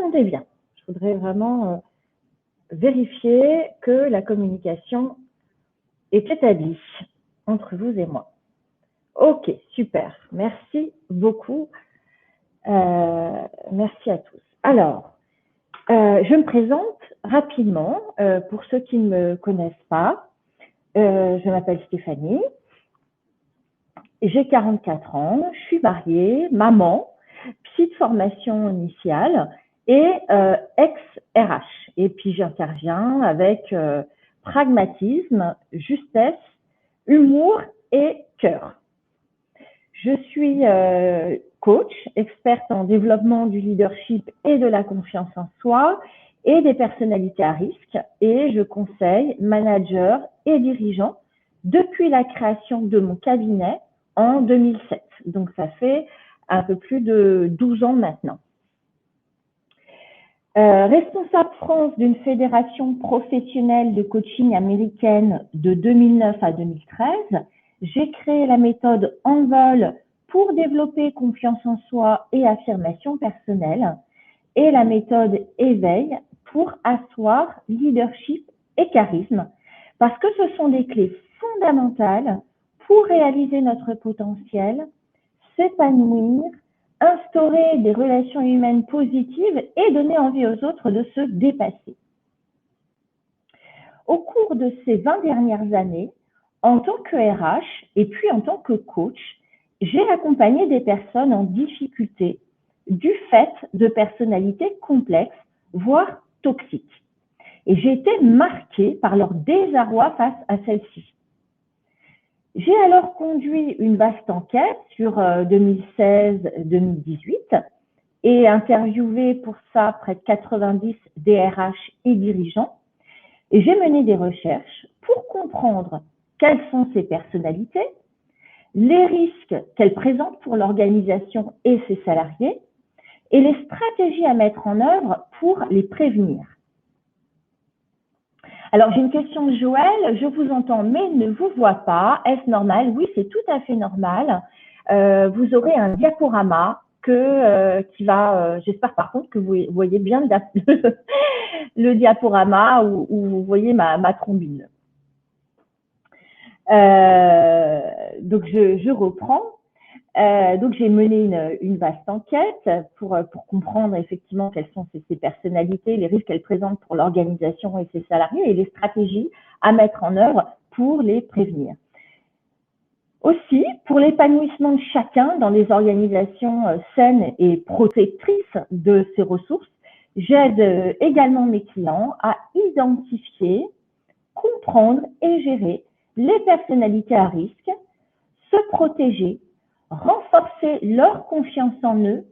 m'entendez bien. Je voudrais vraiment vérifier que la communication est établie entre vous et moi. Ok, super. Merci beaucoup. Merci à tous. Alors, je me présente rapidement pour ceux qui ne me connaissent pas. Je m'appelle Stéphanie. J'ai 44 ans. Je suis mariée, maman, psy de formation initiale et ex-RH. Et puis, j'interviens avec pragmatisme, justesse, humour et cœur. Je suis coach, experte en développement du leadership et de la confiance en soi et des personnalités à risque. Et je conseille managers et dirigeants depuis la création de mon cabinet en 2007. Donc, ça fait un peu plus de 12 ans maintenant. Responsable France d'une fédération professionnelle de coaching américaine de 2009 à 2013, j'ai créé la méthode Envol pour développer confiance en soi et affirmation personnelle et la méthode Éveil pour asseoir leadership et charisme parce que ce sont des clés fondamentales pour réaliser notre potentiel, s'épanouir, instaurer des relations humaines positives et donner envie aux autres de se dépasser. Au cours de ces 20 dernières années, en tant que RH et puis en tant que coach, j'ai accompagné des personnes en difficulté du fait de personnalités complexes, voire toxiques. Et j'ai été marquée par leur désarroi face à celles-ci. J'ai alors conduit une vaste enquête sur 2016-2018 et interviewé pour ça près de 90 DRH et dirigeants. Et j'ai mené des recherches pour comprendre quelles sont ces personnalités, les risques qu'elles présentent pour l'organisation et ses salariés et les stratégies à mettre en œuvre pour les prévenir. Alors, j'ai une question de Joël. Je vous entends, mais ne vous vois pas. Est-ce normal? Oui, c'est tout à fait normal. Vous aurez un diaporama qui va. J'espère par contre que vous voyez bien le diaporama où vous voyez ma trombine. Donc, je reprends. Donc, j'ai mené une vaste enquête pour comprendre effectivement quelles sont ces personnalités, les risques qu'elles présentent pour l'organisation et ses salariés et les stratégies à mettre en œuvre pour les prévenir. Aussi, pour l'épanouissement de chacun dans les organisations saines et protectrices de ces ressources, j'aide également mes clients à identifier, comprendre et gérer les personnalités à risque, se protéger, renforcer leur confiance en eux,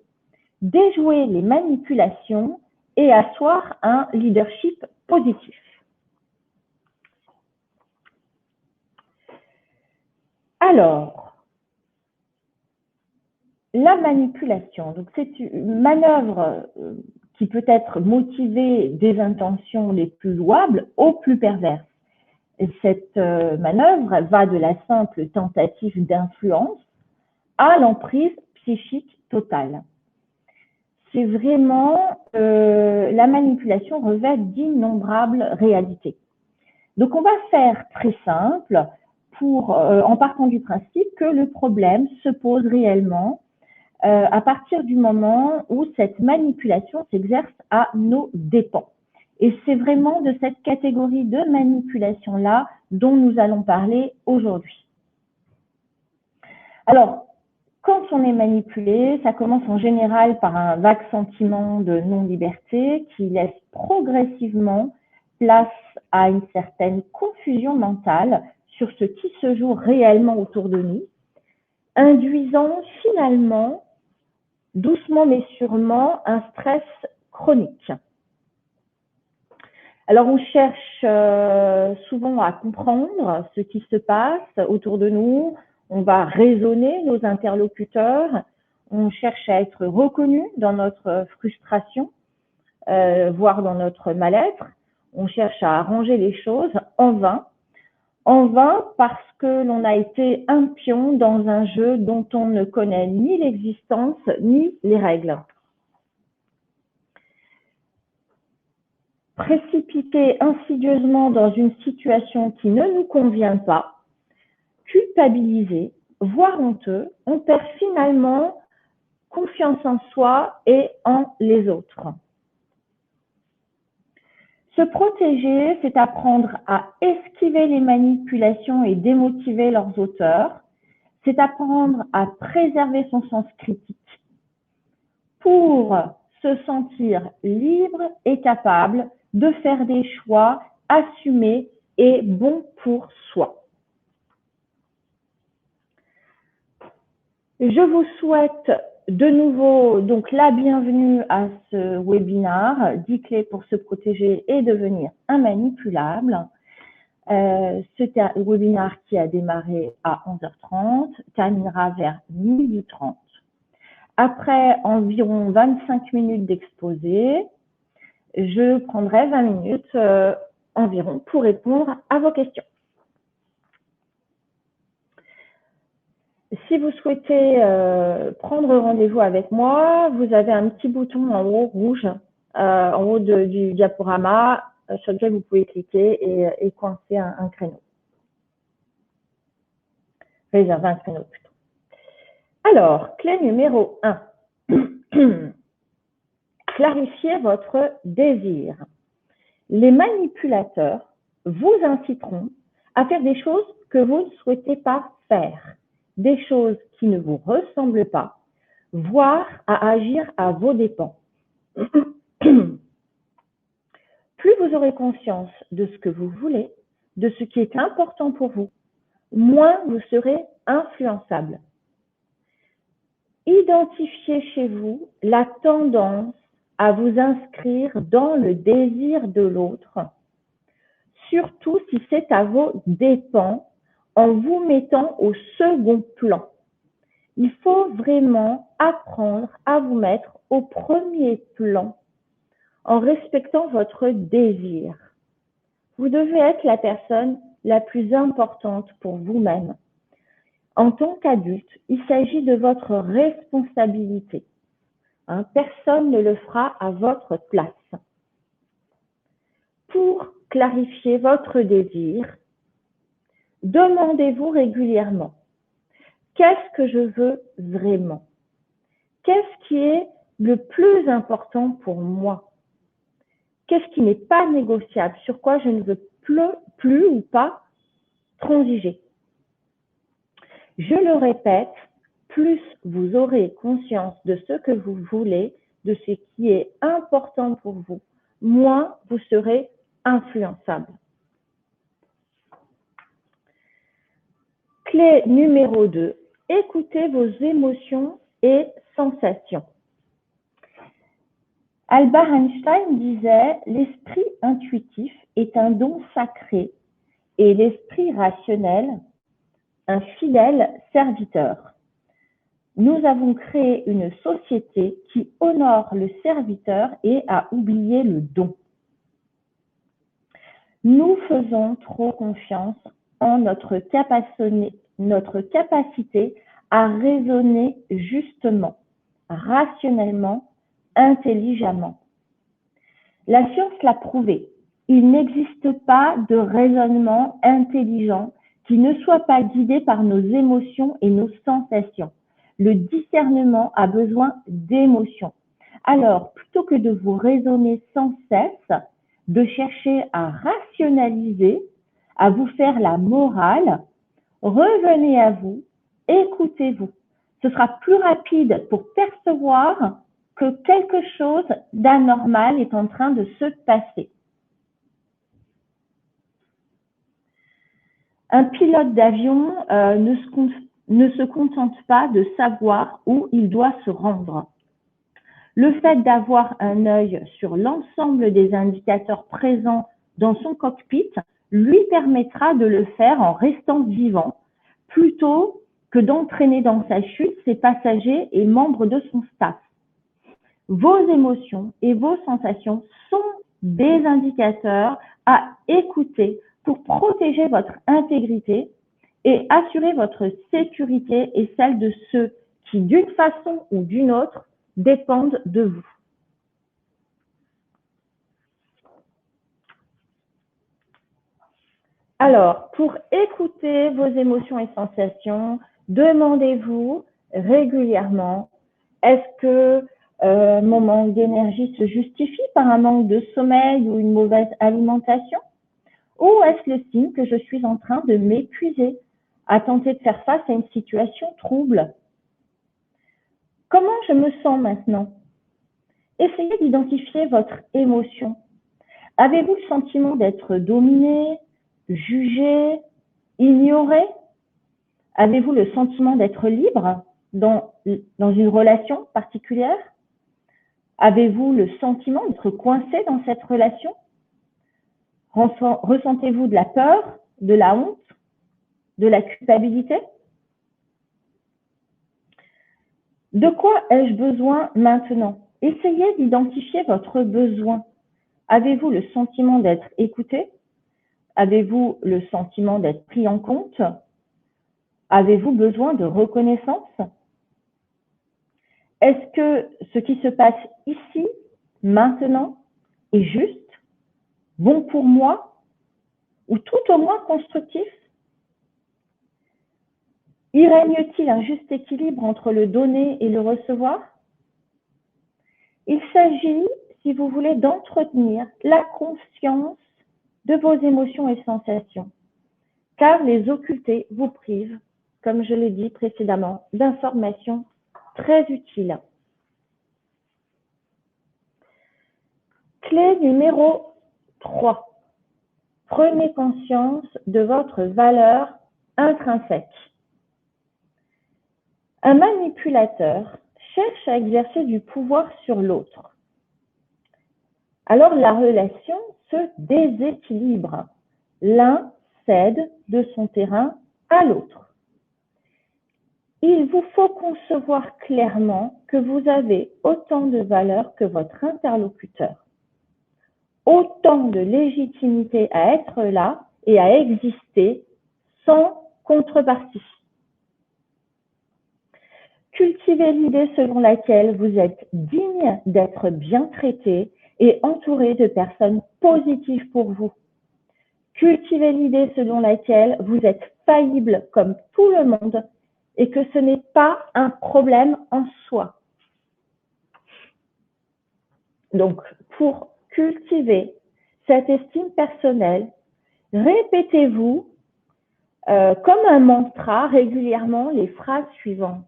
déjouer les manipulations et asseoir un leadership positif. Alors, la manipulation, donc c'est une manœuvre qui peut être motivée des intentions les plus louables aux plus perverses. Et cette manœuvre va de la simple tentative d'influence à l'emprise psychique totale. C'est vraiment la manipulation revêt d'innombrables réalités. Donc on va faire très simple en partant du principe que le problème se pose réellement à partir du moment où cette manipulation s'exerce à nos dépens. Et c'est vraiment de cette catégorie de manipulation-là dont nous allons parler aujourd'hui. Alors, quand on est manipulé, ça commence en général par un vague sentiment de non-liberté qui laisse progressivement place à une certaine confusion mentale sur ce qui se joue réellement autour de nous, induisant finalement, doucement mais sûrement, un stress chronique. Alors, on cherche souvent à comprendre ce qui se passe autour de nous. On va raisonner nos interlocuteurs. On cherche à être reconnu dans notre frustration, voire dans notre mal-être. On cherche à arranger les choses en vain. En vain parce que l'on a été un pion dans un jeu dont on ne connaît ni l'existence ni les règles. précipiter insidieusement dans une situation qui ne nous convient pas, culpabiliser, voire honteux, on perd finalement confiance en soi et en les autres. Se protéger, c'est apprendre à esquiver les manipulations et démotiver leurs auteurs. C'est apprendre à préserver son sens critique pour se sentir libre et capable de faire des choix assumés et bons pour soi. Je vous souhaite de nouveau donc la bienvenue à ce webinaire 10 clés pour se protéger et devenir immanipulable. C'est un webinaire qui a démarré à 11h30, terminera vers 12h30. Après environ 25 minutes d'exposé, je prendrai 20 minutes environ pour répondre à vos questions. Si vous souhaitez prendre rendez-vous avec moi, vous avez un petit bouton en haut rouge, en haut du diaporama, sur lequel vous pouvez cliquer et coincer un créneau. Réserver un créneau plutôt. Alors, clé numéro 1. Clarifiez votre désir. Les manipulateurs vous inciteront à faire des choses que vous ne souhaitez pas faire, des choses qui ne vous ressemblent pas, voire à agir à vos dépens. Plus vous aurez conscience de ce que vous voulez, de ce qui est important pour vous, moins vous serez influençable. Identifiez chez vous la tendance à vous inscrire dans le désir de l'autre, surtout si c'est à vos dépens, en vous mettant au second plan. Il faut vraiment apprendre à vous mettre au premier plan en respectant votre désir. Vous devez être la personne la plus importante pour vous-même. En tant qu'adulte, il s'agit de votre responsabilité. Personne ne le fera à votre place. Pour clarifier votre désir, demandez-vous régulièrement, qu'est-ce que je veux vraiment? Qu'est-ce qui est le plus important pour moi? Qu'est-ce qui n'est pas négociable? Sur quoi je ne veux plus ou pas transiger? Je le répète, plus vous aurez conscience de ce que vous voulez, de ce qui est important pour vous, moins vous serez influençable. Clé numéro 2, écoutez vos émotions et sensations. Albert Einstein disait « L'esprit intuitif est un don sacré et l'esprit rationnel, un fidèle serviteur. » Nous avons créé une société qui honore le serviteur et a oublié le don. Nous faisons trop confiance en notre capacité à raisonner justement, rationnellement, intelligemment. La science l'a prouvé. Il n'existe pas de raisonnement intelligent qui ne soit pas guidé par nos émotions et nos sensations. Le discernement a besoin d'émotions. Alors, plutôt que de vous raisonner sans cesse, de chercher à rationaliser, à vous faire la morale, revenez à vous, écoutez-vous. Ce sera plus rapide pour percevoir que quelque chose d'anormal est en train de se passer. Un pilote d'avion ne se contente pas de savoir où il doit se rendre. Le fait d'avoir un œil sur l'ensemble des indicateurs présents dans son cockpit lui permettra de le faire en restant vivant, plutôt que d'entraîner dans sa chute ses passagers et membres de son staff. Vos émotions et vos sensations sont des indicateurs à écouter pour protéger votre intégrité et assurer votre sécurité et celle de ceux qui, d'une façon ou d'une autre, dépendent de vous. Alors, pour écouter vos émotions et sensations, demandez-vous régulièrement, est-ce que mon manque d'énergie se justifie par un manque de sommeil ou une mauvaise alimentation? Ou est-ce le signe que je suis en train de m'épuiser à tenter de faire face à une situation trouble? Comment je me sens maintenant? Essayez d'identifier votre émotion. Avez-vous le sentiment d'être dominé, jugé, ignoré? Avez-vous le sentiment d'être libre dans une relation particulière? Avez-vous le sentiment d'être coincé dans cette relation? Ressentez-vous de la peur, de la honte, de la culpabilité? De quoi ai-je besoin maintenant? Essayez d'identifier votre besoin. Avez-vous le sentiment d'être écouté? Avez-vous le sentiment d'être pris en compte? Avez-vous besoin de reconnaissance? Est-ce que ce qui se passe ici, maintenant, est juste, bon pour moi, ou tout au moins constructif? Y règne-t-il un juste équilibre entre le donner et le recevoir? Il s'agit, si vous voulez, d'entretenir la conscience de vos émotions et sensations, car les occulter vous prive, comme je l'ai dit précédemment, d'informations très utiles. Clé numéro 3. Prenez conscience de votre valeur intrinsèque. Un manipulateur cherche à exercer du pouvoir sur l'autre. Alors la relation se déséquilibre. L'un cède de son terrain à l'autre. Il vous faut concevoir clairement que vous avez autant de valeur que votre interlocuteur, autant de légitimité à être là et à exister sans contrepartie. Cultivez l'idée selon laquelle vous êtes digne d'être bien traité et entouré de personnes positives pour vous. Cultivez l'idée selon laquelle vous êtes faillible comme tout le monde et que ce n'est pas un problème en soi. Donc, pour cultiver cette estime personnelle, répétez-vous comme un mantra régulièrement les phrases suivantes.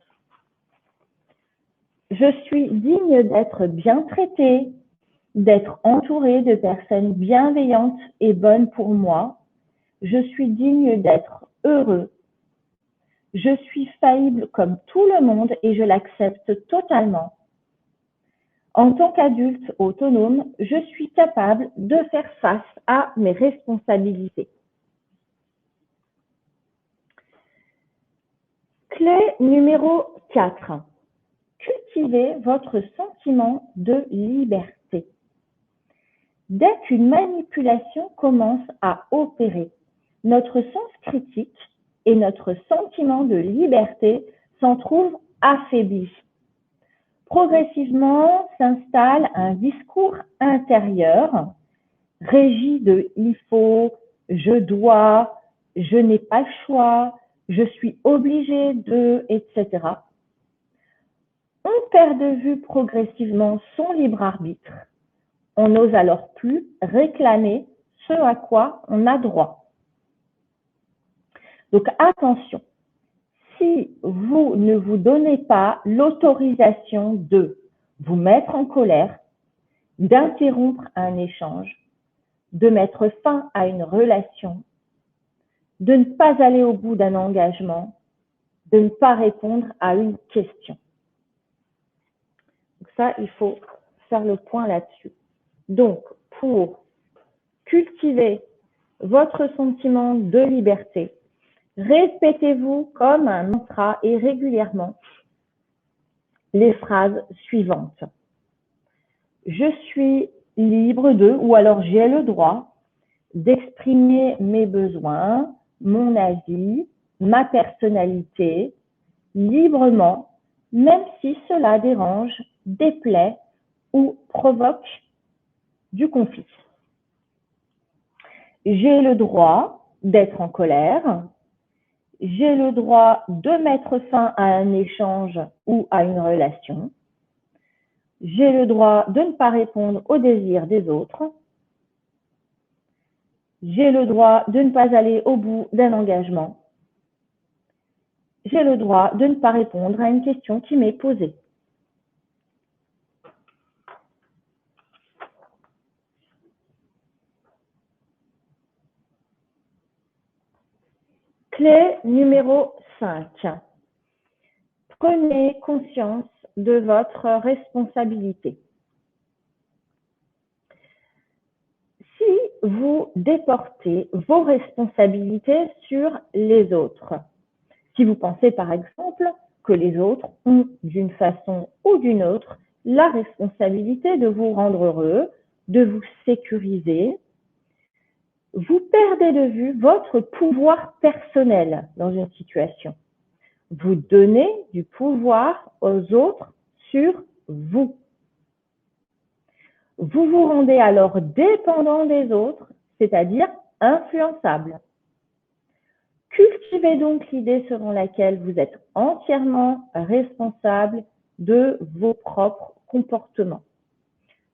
Je suis digne d'être bien traité, d'être entouré de personnes bienveillantes et bonnes pour moi. Je suis digne d'être heureux. Je suis faillible comme tout le monde et je l'accepte totalement. En tant qu'adulte autonome, je suis capable de faire face à mes responsabilités. Clé numéro 4. Cultivez votre sentiment de liberté. Dès qu'une manipulation commence à opérer, notre sens critique et notre sentiment de liberté s'en trouvent affaiblis. Progressivement s'installe un discours intérieur régi de « il faut »,« je dois »,« je n'ai pas le choix »,« je suis obligé de », etc. On perd de vue progressivement son libre arbitre. On n'ose alors plus réclamer ce à quoi on a droit. Donc attention, si vous ne vous donnez pas l'autorisation de vous mettre en colère, d'interrompre un échange, de mettre fin à une relation, de ne pas aller au bout d'un engagement, de ne pas répondre à une question. Donc ça, il faut faire le point là-dessus. Donc, pour cultiver votre sentiment de liberté, répétez-vous comme un mantra et régulièrement les phrases suivantes. Je suis libre de, ou alors j'ai le droit d'exprimer mes besoins, mon avis, ma personnalité, librement, même si cela dérange, déplaît ou provoque du conflit. J'ai le droit d'être en colère. J'ai le droit de mettre fin à un échange ou à une relation. J'ai le droit de ne pas répondre aux désirs des autres. J'ai le droit de ne pas aller au bout d'un engagement. J'ai le droit de ne pas répondre à une question qui m'est posée. Clé numéro 5. Prenez conscience de votre responsabilité. Si vous déportez vos responsabilités sur les autres, si vous pensez par exemple que les autres ont d'une façon ou d'une autre la responsabilité de vous rendre heureux, de vous sécuriser, vous perdez de vue votre pouvoir personnel dans une situation. Vous donnez du pouvoir aux autres sur vous. Vous vous rendez alors dépendant des autres, c'est-à-dire influençable. Cultivez donc l'idée selon laquelle vous êtes entièrement responsable de vos propres comportements.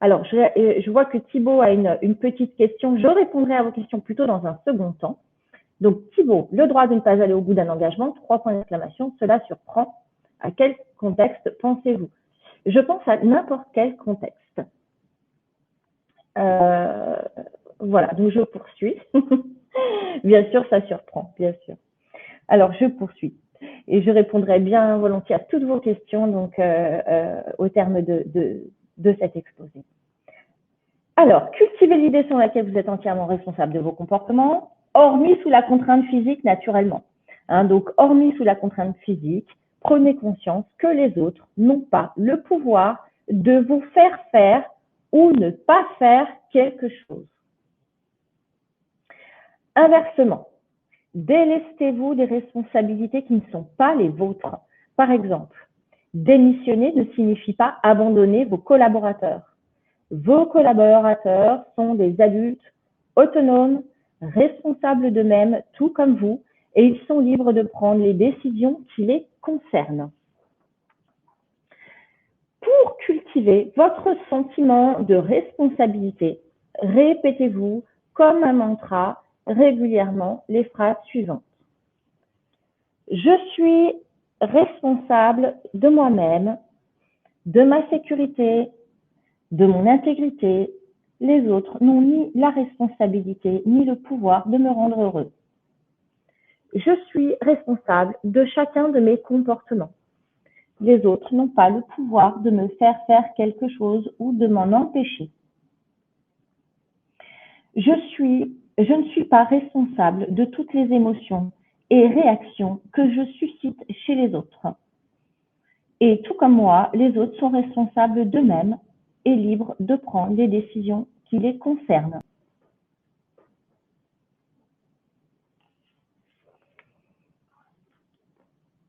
Alors, je vois que Thibaut a une petite question. Je répondrai à vos questions plutôt dans un second temps. Donc, Thibaut, le droit de ne pas aller au bout d'un engagement, 3 points d'exclamation, cela surprend. À quel contexte pensez-vous? Je pense à n'importe quel contexte. Voilà, donc je poursuis. Bien sûr, ça surprend, bien sûr. Alors, je poursuis. Et je répondrai bien volontiers à toutes vos questions donc, au terme de cet exposé. Alors, cultivez l'idée selon laquelle vous êtes entièrement responsable de vos comportements, hormis sous la contrainte physique naturellement. Donc, hormis sous la contrainte physique, prenez conscience que les autres n'ont pas le pouvoir de vous faire ou ne pas faire quelque chose. Inversement, délestez-vous des responsabilités qui ne sont pas les vôtres. Par exemple, démissionner ne signifie pas abandonner vos collaborateurs. Vos collaborateurs sont des adultes autonomes, responsables d'eux-mêmes, tout comme vous, et ils sont libres de prendre les décisions qui les concernent. Pour cultiver votre sentiment de responsabilité, répétez-vous comme un mantra régulièrement les phrases suivantes. Je suis responsable de moi-même, de ma sécurité, de mon intégrité. Les autres n'ont ni la responsabilité ni le pouvoir de me rendre heureux. Je suis responsable de chacun de mes comportements. Les autres n'ont pas le pouvoir de me faire quelque chose ou de m'en empêcher. Je ne suis pas responsable de toutes les émotions et réactions que je suscite chez les autres. Et tout comme moi, les autres sont responsables d'eux-mêmes et libres de prendre les décisions qui les concernent.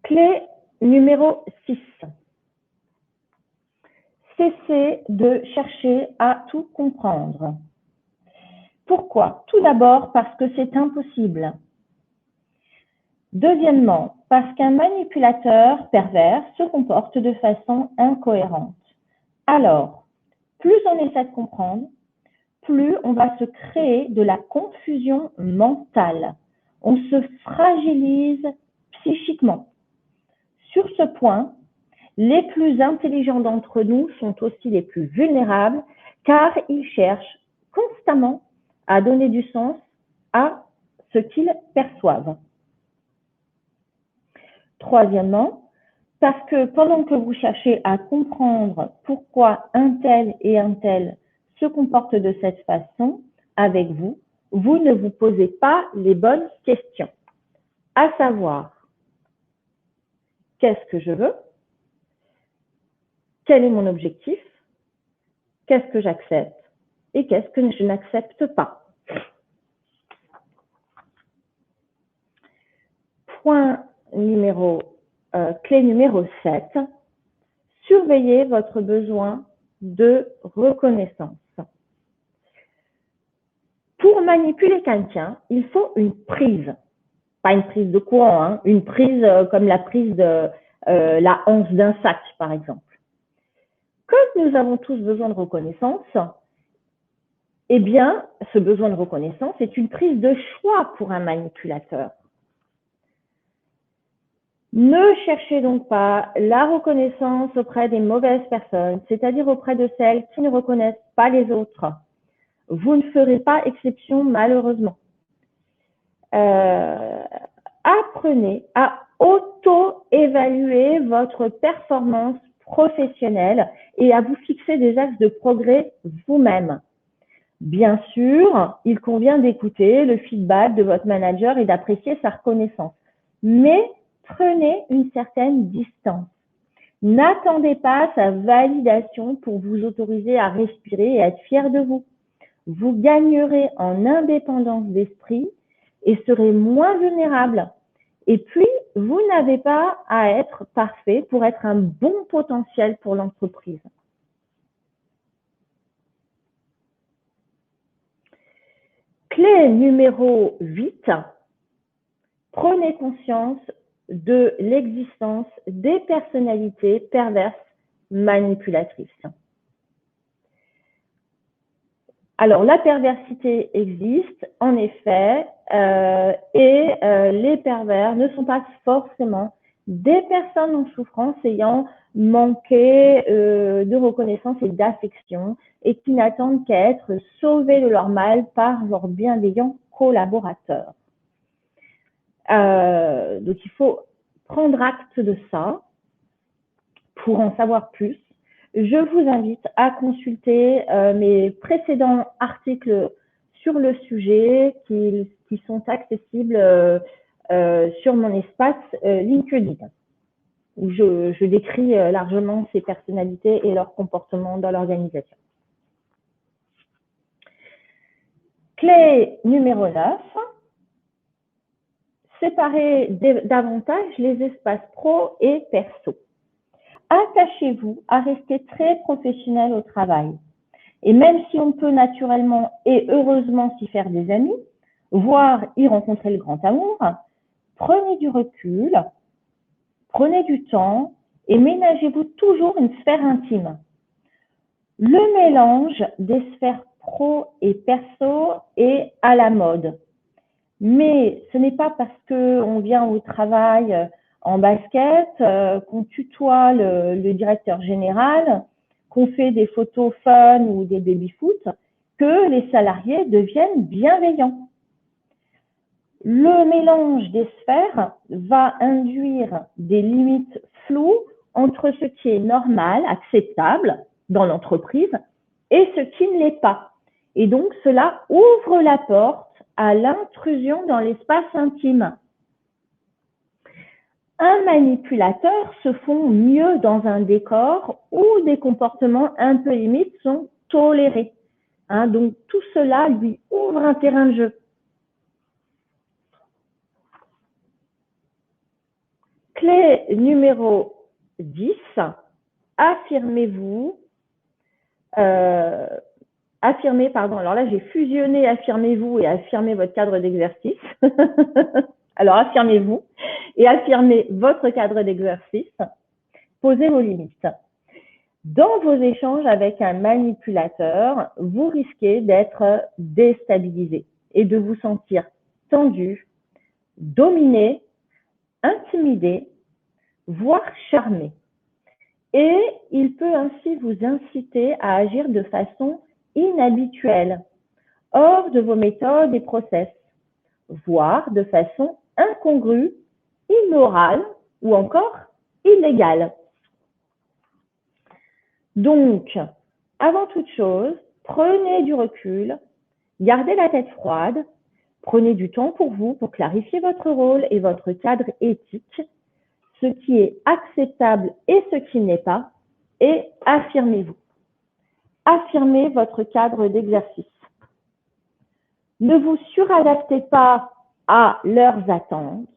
Clé numéro 6. Cessez de chercher à tout comprendre. Pourquoi? Tout d'abord parce que c'est impossible. Deuxièmement, parce qu'un manipulateur pervers se comporte de façon incohérente. Alors, plus on essaie de comprendre, plus on va se créer de la confusion mentale. On se fragilise psychiquement. Sur ce point, les plus intelligents d'entre nous sont aussi les plus vulnérables car ils cherchent constamment à donner du sens à ce qu'ils perçoivent. Troisièmement, parce que pendant que vous cherchez à comprendre pourquoi un tel et un tel se comportent de cette façon avec vous, vous ne vous posez pas les bonnes questions. À savoir, qu'est-ce que je veux? Quel est mon objectif? Qu'est-ce que j'accepte? Et qu'est-ce que je n'accepte pas? Clé numéro 7, surveillez votre besoin de reconnaissance. Pour manipuler quelqu'un, il faut une prise. Pas une prise de courant, hein, une prise comme la prise de la hanche d'un sac, par exemple. Comme nous avons tous besoin de reconnaissance, eh bien, ce besoin de reconnaissance est une prise de choix pour un manipulateur. Ne cherchez donc pas la reconnaissance auprès des mauvaises personnes, c'est-à-dire auprès de celles qui ne reconnaissent pas les autres. Vous ne ferez pas exception, malheureusement. Apprenez à auto-évaluer votre performance professionnelle et à vous fixer des axes de progrès vous-même. Bien sûr, il convient d'écouter le feedback de votre manager et d'apprécier sa reconnaissance. Mais prenez une certaine distance. N'attendez pas sa validation pour vous autoriser à respirer et à être fier de vous. Vous gagnerez en indépendance d'esprit et serez moins vulnérable. Et puis, vous n'avez pas à être parfait pour être un bon potentiel pour l'entreprise. Clé numéro 8, prenez conscience de l'existence des personnalités perverses manipulatrices. Alors, la perversité existe, en effet, et les pervers ne sont pas forcément des personnes en souffrance ayant manqué de reconnaissance et d'affection et qui n'attendent qu'à être sauvés de leur mal par leurs bienveillants collaborateurs. Donc, il faut prendre acte de ça pour en savoir plus. Je vous invite à consulter mes précédents articles sur le sujet qui sont accessibles sur mon espace LinkedIn, où je décris largement ces personnalités et leur comportement dans l'organisation. Clé numéro 9, séparer davantage les espaces pro et perso. Attachez-vous à rester très professionnel au travail. Et même si on peut naturellement et heureusement s'y faire des amis, voire y rencontrer le grand amour, prenez du recul, prenez du temps et ménagez-vous toujours une sphère intime. Le mélange des sphères pro et perso est à la mode. Mais ce n'est pas parce qu'on vient au travail en basket, qu'on tutoie le directeur général, qu'on fait des photos fun ou des baby-foot, que les salariés deviennent bienveillants. Le mélange des sphères va induire des limites floues entre ce qui est normal, acceptable dans l'entreprise et ce qui ne l'est pas. Et donc, cela ouvre la porte à l'intrusion dans l'espace intime. Un manipulateur se fond mieux dans un décor où des comportements un peu limites sont tolérés. Donc, tout cela lui ouvre un terrain de jeu. Clé numéro 10, affirmez-vous. Alors là, j'ai fusionné affirmez-vous et affirmez votre cadre d'exercice. Alors, affirmez-vous et affirmez votre cadre d'exercice. Posez vos limites. Dans vos échanges avec un manipulateur, vous risquez d'être déstabilisé et de vous sentir tendu, dominé, intimidé, voire charmé. Et il peut ainsi vous inciter à agir de façon inhabituelle, hors de vos méthodes et process, voire de façon incongrue, immorale ou encore illégale. Donc, avant toute chose, prenez du recul, gardez la tête froide, prenez du temps pour vous pour clarifier votre rôle et votre cadre éthique, ce qui est acceptable et ce qui n'est pas, et affirmez-vous. Affirmez votre cadre d'exercice. Ne vous suradaptez pas à leurs attentes.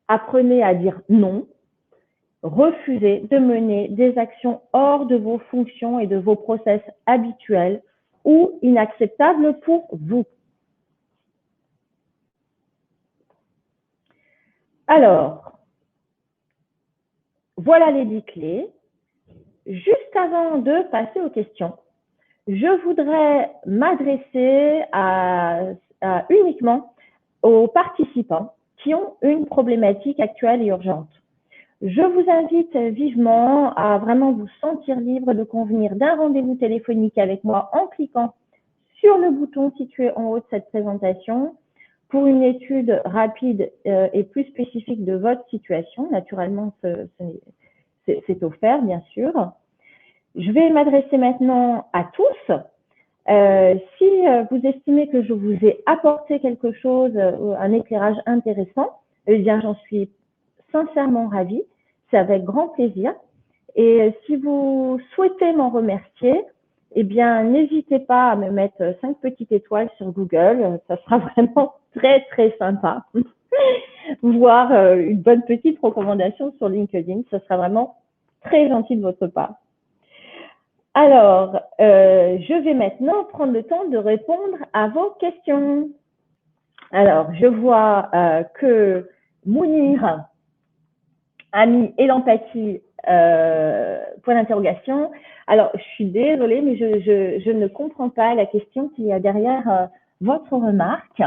Apprenez à dire non. Refusez de mener des actions hors de vos fonctions et de vos process habituels ou inacceptables pour vous. Alors, voilà les 10 clés. Juste avant de passer aux questions, je voudrais m'adresser uniquement aux participants qui ont une problématique actuelle et urgente. Je vous invite vivement à vraiment vous sentir libre de convenir d'un rendez-vous téléphonique avec moi en cliquant sur le bouton situé en haut de cette présentation pour une étude rapide et plus spécifique de votre situation. Naturellement, c'est offert, bien sûr. Je vais m'adresser maintenant à tous. Si vous estimez que je vous ai apporté quelque chose, un éclairage intéressant, eh bien, j'en suis sincèrement ravie. C'est avec grand plaisir. Et si vous souhaitez m'en remercier, eh bien, n'hésitez pas à me mettre 5 petites étoiles sur Google. Ça sera vraiment très, très sympa. Voire une bonne petite recommandation sur LinkedIn. Ce sera vraiment très gentil de votre part. Alors, je vais maintenant prendre le temps de répondre à vos questions. Alors, je vois que Mounir a mis et l'empathie, point d'interrogation. Alors, je suis désolée, mais je ne comprends pas la question qu'il y a derrière votre remarque.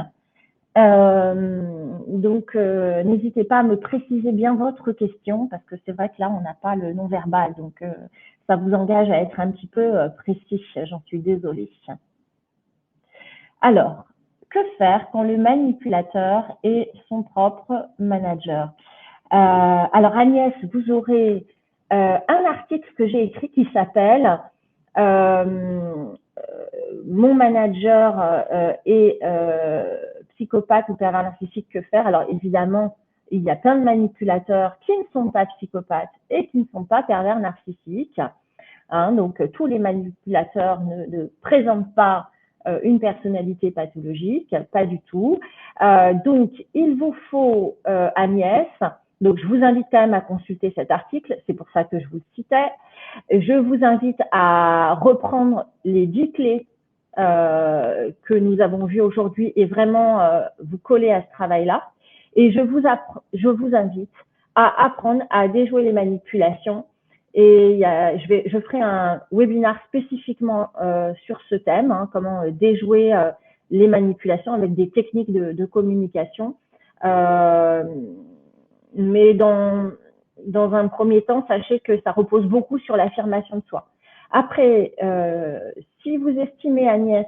Donc, n'hésitez pas à me préciser bien votre question, parce que c'est vrai que là, on n'a pas le non-verbal. Donc, ça vous engage à être un petit peu précis. J'en suis désolée. Alors, que faire quand le manipulateur est son propre manager? Alors, Agnès, vous aurez un article que j'ai écrit qui s'appelle Mon manager est psychopathe ou pervers narcissique, que faire? Alors, évidemment, il y a plein de manipulateurs qui ne sont pas psychopathes et qui ne sont pas pervers narcissiques. Hein, donc, tous les manipulateurs ne présentent pas une personnalité pathologique, pas du tout. Donc, il vous faut, Agnès, donc je vous invite quand même à consulter cet article, c'est pour ça que je vous le citais. Je vous invite à reprendre les 10 clés que nous avons vues aujourd'hui et vraiment vous coller à ce travail-là. Et je vous invite à apprendre à déjouer les manipulations. Et je ferai un webinaire spécifiquement sur ce thème, hein, comment déjouer les manipulations avec des techniques de communication. Mais dans un premier temps, sachez que ça repose beaucoup sur l'affirmation de soi. Après, si vous estimez, Agnès,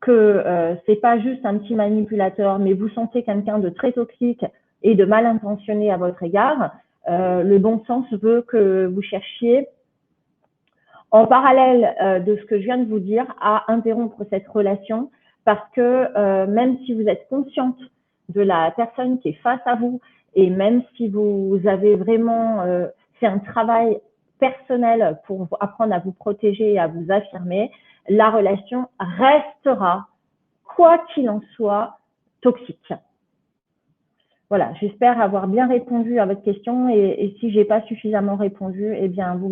que c'est pas juste un petit manipulateur, mais vous sentez quelqu'un de très toxique et de mal intentionné à votre égard, le bon sens veut que vous cherchiez, en parallèle de ce que je viens de vous dire, à interrompre cette relation, parce que même si vous êtes consciente de la personne qui est face à vous, et même si vous avez vraiment fait un travail personnel pour apprendre à vous protéger et à vous affirmer, la relation restera, quoi qu'il en soit, toxique. Voilà, j'espère avoir bien répondu à votre question, et si j'ai pas suffisamment répondu, eh bien vous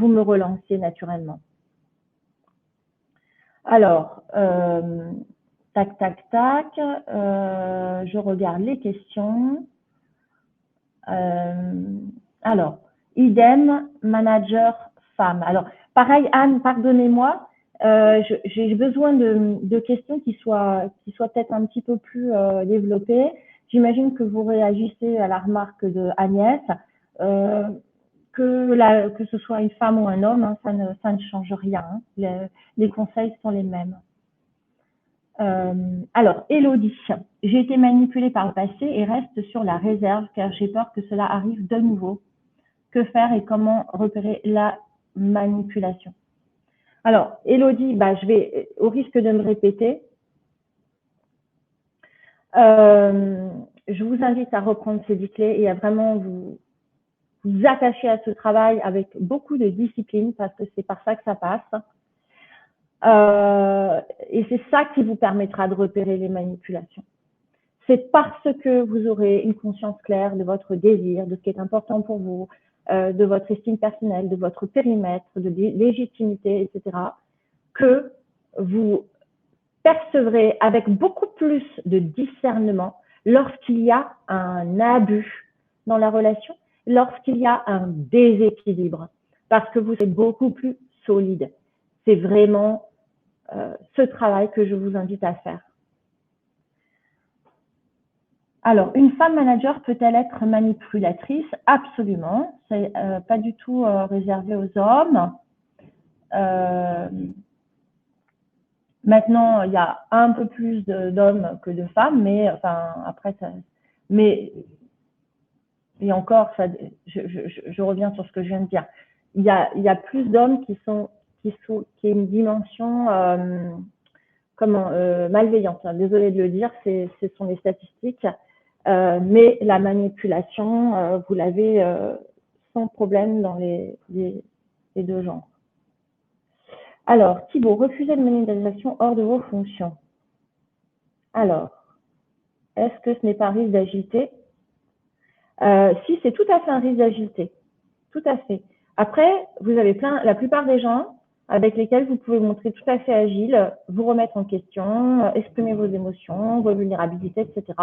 me relancez naturellement. Alors, tac, tac, tac, je regarde les questions. Alors, idem, manager femme. Alors, pareil, Anne, pardonnez-moi, j'ai besoin de questions qui soient peut-être un petit peu plus développées. J'imagine que vous réagissez à la remarque de Agnès, que ce soit une femme ou un homme, hein, ça ne change rien. Hein. Les conseils sont les mêmes. Alors, Élodie, j'ai été manipulée par le passé et reste sur la réserve car j'ai peur que cela arrive de nouveau. Que faire et comment repérer la manipulation? Alors, Élodie, je vais, au risque de me répéter, je vous invite à reprendre ces 10 clés et à vraiment vous attacher à ce travail avec beaucoup de discipline parce que c'est par ça que ça passe. Et c'est ça qui vous permettra de repérer les manipulations. C'est parce que vous aurez une conscience claire de votre désir, de ce qui est important pour vous, de votre estime personnelle, de votre périmètre, de légitimité, etc., que vous percevrez avec beaucoup plus de discernement lorsqu'il y a un abus dans la relation, lorsqu'il y a un déséquilibre, parce que vous êtes beaucoup plus solide. C'est vraiment ce travail que je vous invite à faire. Alors, une femme manager peut-elle être manipulatrice? Absolument. C'est pas du tout réservé aux hommes. Maintenant, il y a un peu plus d'hommes que de femmes, mais enfin après ça, mais et encore, ça, je reviens sur ce que je viens de dire. Il y a plus d'hommes qui est une dimension malveillante. Désolée de le dire, ce sont les statistiques. Mais la manipulation, vous l'avez sans problème dans les deux genres. Alors, Thibaut, refuser une manipulation hors de vos fonctions. Alors, est-ce que ce n'est pas un risque d'agilité? Si, c'est tout à fait un risque d'agilité. Tout à fait. Après, vous avez la plupart des gens avec lesquels vous pouvez vous montrer tout à fait agile, vous remettre en question, exprimer vos émotions, vos vulnérabilités, etc.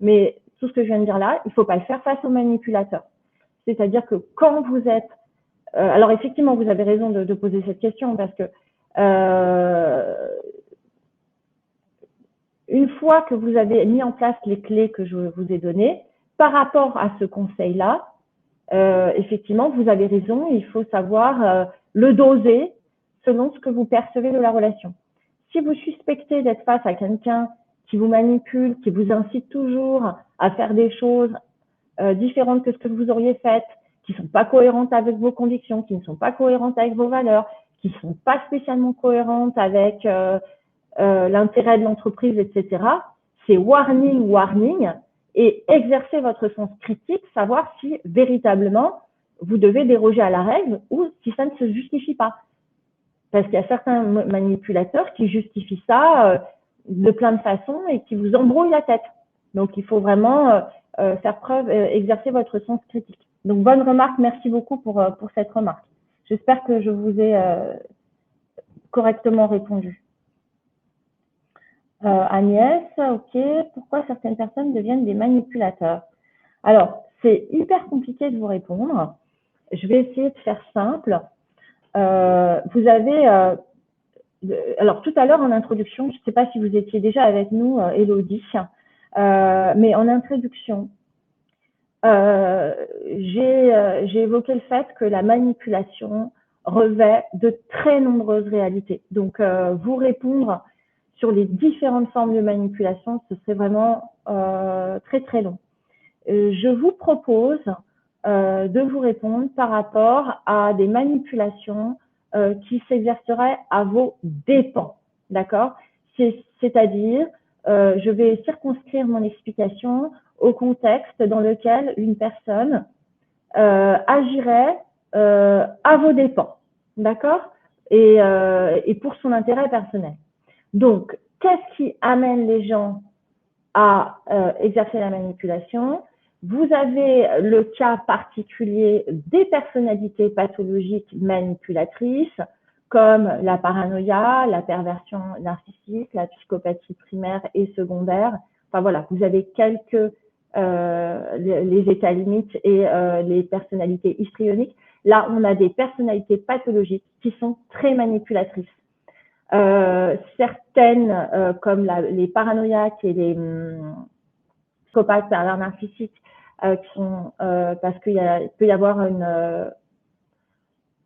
Mais tout ce que je viens de dire là, il ne faut pas le faire face aux manipulateurs. C'est-à-dire que quand vous êtes... alors effectivement, vous avez raison de poser cette question parce que une fois que vous avez mis en place les clés que je vous ai données, par rapport à ce conseil-là, effectivement, vous avez raison, il faut savoir le doser selon ce que vous percevez de la relation. Si vous suspectez d'être face à quelqu'un qui vous manipule, qui vous incite toujours à faire des choses différentes que ce que vous auriez faites, qui ne sont pas cohérentes avec vos convictions, qui ne sont pas cohérentes avec vos valeurs, qui ne sont pas spécialement cohérentes avec l'intérêt de l'entreprise, etc., c'est warning, warning, et exercer votre sens critique, savoir si véritablement vous devez déroger à la règle ou si ça ne se justifie pas. Parce qu'il y a certains manipulateurs qui justifient ça de plein de façons et qui vous embrouillent la tête. Donc, il faut vraiment faire preuve, exercer votre sens critique. Donc, bonne remarque. Merci beaucoup pour cette remarque. J'espère que je vous ai correctement répondu. Agnès, ok. Pourquoi certaines personnes deviennent des manipulateurs? Alors, c'est hyper compliqué de vous répondre. Je vais essayer de faire simple. Vous avez... alors, tout à l'heure, en introduction, je ne sais pas si vous étiez déjà avec nous, Élodie, mais en introduction, j'ai évoqué le fait que la manipulation revêt de très nombreuses réalités. Donc, vous répondre sur les différentes formes de manipulation, ce serait vraiment très, très long. Je vous propose de vous répondre par rapport à des manipulations qui s'exerceraient à vos dépens, d'accord? C'est-à-dire, je vais circonscrire mon explication au contexte dans lequel une personne agirait à vos dépens, d'accord? Et pour son intérêt personnel. Donc, qu'est-ce qui amène les gens à exercer la manipulation? Vous avez le cas particulier des personnalités pathologiques manipulatrices, comme la paranoïa, la perversion narcissique, la psychopathie primaire et secondaire. Enfin voilà, vous avez quelques les états limites et les personnalités histrioniques. Là, on a des personnalités pathologiques qui sont très manipulatrices. Certaines, comme les paranoïaques et les psychopathes pervers narcissiques, qui sont parce qu'il peut y avoir une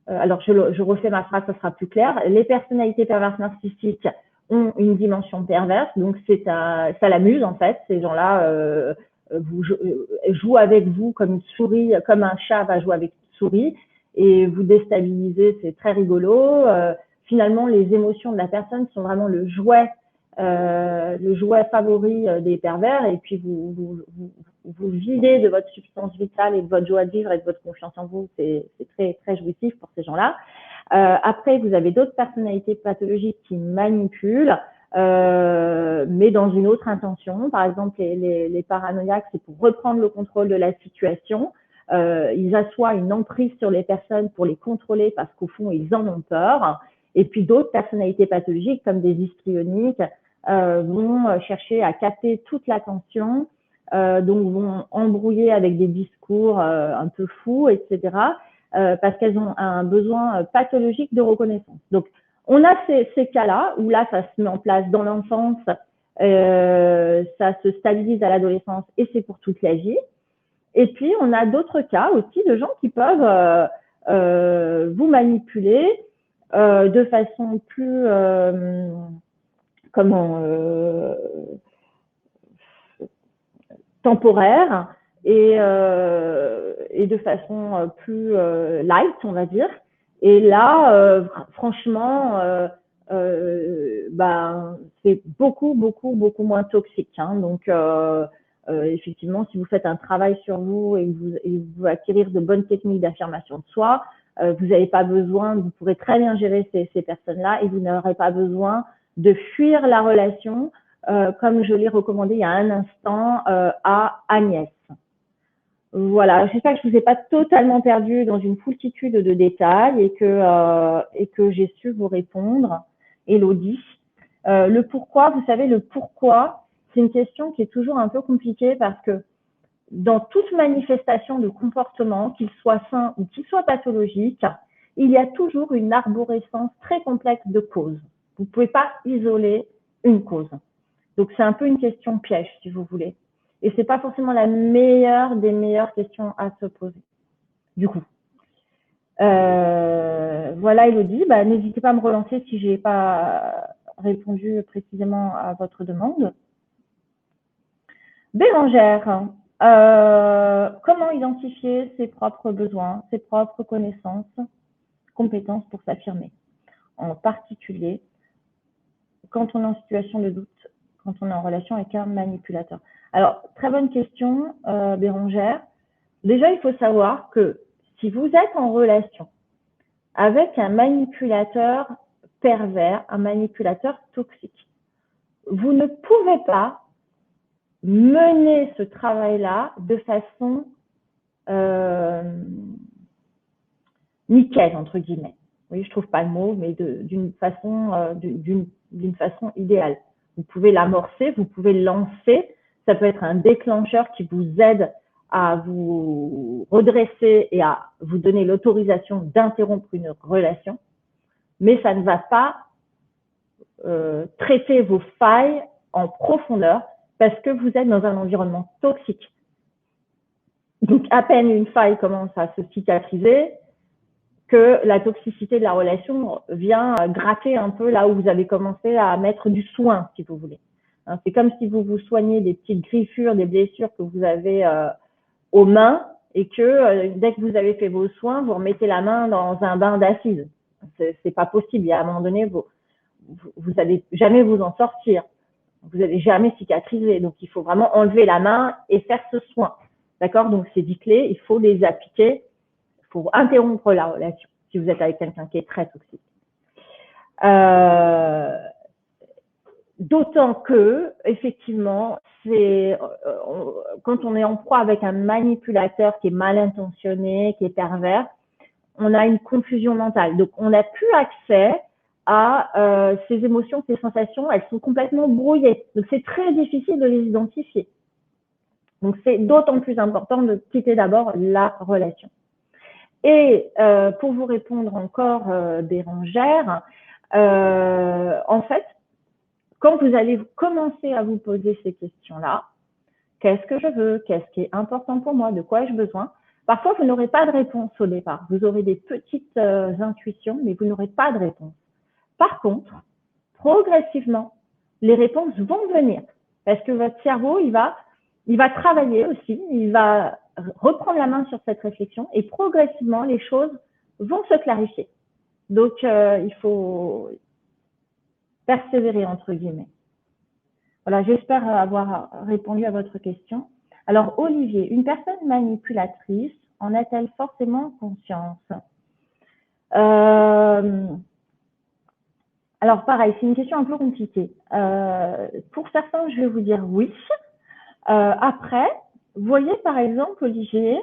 alors je refais ma phrase, ça sera plus clair. Les personnalités perverses narcissiques ont une dimension perverse, donc ça l'amuse en fait. Ces gens-là jouent avec vous comme une souris, comme un chat va jouer avec une souris, et vous déstabilisez. C'est très rigolo. Finalement, les émotions de la personne sont vraiment le jouet favori des pervers, et puis vous videz de votre substance vitale et de votre joie de vivre et de votre confiance en vous. C'est très, très jouissif pour ces gens-là. Après, vous avez d'autres personnalités pathologiques qui manipulent, mais dans une autre intention. Par exemple, les paranoïaques, c'est pour reprendre le contrôle de la situation. Ils assoient une emprise sur les personnes pour les contrôler parce qu'au fond, ils en ont peur. Et puis d'autres personnalités pathologiques, comme des histrioniques, vont chercher à capter toute l'attention donc vont embrouiller avec des discours un peu fous, etc., parce qu'elles ont un besoin pathologique de reconnaissance. Donc, on a ces cas-là où là, ça se met en place dans l'enfance, ça se stabilise à l'adolescence et c'est pour toute la vie. Et puis, on a d'autres cas aussi de gens qui peuvent vous manipuler de façon plus temporaire et de façon plus light, on va dire. Et là, franchement, c'est beaucoup moins toxique. Hein. Donc, effectivement, si vous faites un travail sur vous et vous acquérir de bonnes techniques d'affirmation de soi, vous n'avez pas besoin, vous pourrez très bien gérer ces personnes-là et vous n'aurez pas besoin de fuir la relation comme je l'ai recommandé il y a un instant à Agnès. Voilà, j'espère que je ne vous ai pas totalement perdu dans une foultitude de détails et que j'ai su vous répondre, Élodie. Le pourquoi, vous savez, le pourquoi, c'est une question qui est toujours un peu compliquée parce que dans toute manifestation de comportement, qu'il soit sain ou qu'il soit pathologique, il y a toujours une arborescence très complexe de causes. Vous ne pouvez pas isoler une cause. Donc, c'est un peu une question piège, si vous voulez. Et ce n'est pas forcément la meilleure des meilleures questions à se poser, du coup. Voilà, Élodie. N'hésitez pas à me relancer si je n'ai pas répondu précisément à votre demande. Bérangère, comment identifier ses propres besoins, ses propres connaissances, compétences pour s'affirmer, en particulier quand on est en situation de doute, quand on est en relation avec un manipulateur. Alors, très bonne question, Bérangère. Déjà, il faut savoir que si vous êtes en relation avec un manipulateur pervers, un manipulateur toxique, vous ne pouvez pas mener ce travail-là de façon nickel, entre guillemets. Oui, je trouve pas le mot, mais d'une façon idéale. Vous pouvez l'amorcer, vous pouvez le lancer. Ça peut être un déclencheur qui vous aide à vous redresser et à vous donner l'autorisation d'interrompre une relation. Mais ça ne va pas traiter vos failles en profondeur parce que vous êtes dans un environnement toxique. Donc, à peine une faille commence à se cicatriser, que la toxicité de la relation vient gratter un peu là où vous avez commencé à mettre du soin, si vous voulez. C'est comme si vous vous soignez des petites griffures, des blessures que vous avez aux mains et que dès que vous avez fait vos soins, vous remettez la main dans un bain d'acide. C'est pas possible. À un moment donné, vous n'allez jamais vous en sortir. Vous n'allez jamais cicatriser. Donc, il faut vraiment enlever la main et faire ce soin. D'accord? Donc, ces 10 clés, il faut les appliquer pour interrompre la relation si vous êtes avec quelqu'un qui est très toxique. D'autant que, effectivement, quand on est en proie avec un manipulateur qui est mal intentionné, qui est pervers, on a une confusion mentale. Donc, on n'a plus accès à ces émotions, ces sensations, elles sont complètement brouillées. Donc, c'est très difficile de les identifier. Donc, c'est d'autant plus important de quitter d'abord la relation. Et pour vous répondre encore, Bérangère, en fait, quand vous allez commencer à vous poser ces questions-là, qu'est-ce que je veux? Qu'est-ce qui est important pour moi? De quoi ai-je besoin? Parfois, vous n'aurez pas de réponse au départ. Vous aurez des petites intuitions, mais vous n'aurez pas de réponse. Par contre, progressivement, les réponses vont venir parce que votre cerveau, il va travailler aussi, il va reprendre la main sur cette réflexion et progressivement, les choses vont se clarifier. Donc, il faut persévérer, entre guillemets. Voilà, j'espère avoir répondu à votre question. Alors, Olivier, une personne manipulatrice en a-t-elle forcément conscience? Alors, pareil, c'est une question un peu compliquée. Pour certains, je vais vous dire oui. Après, vous voyez, par exemple, Olivier,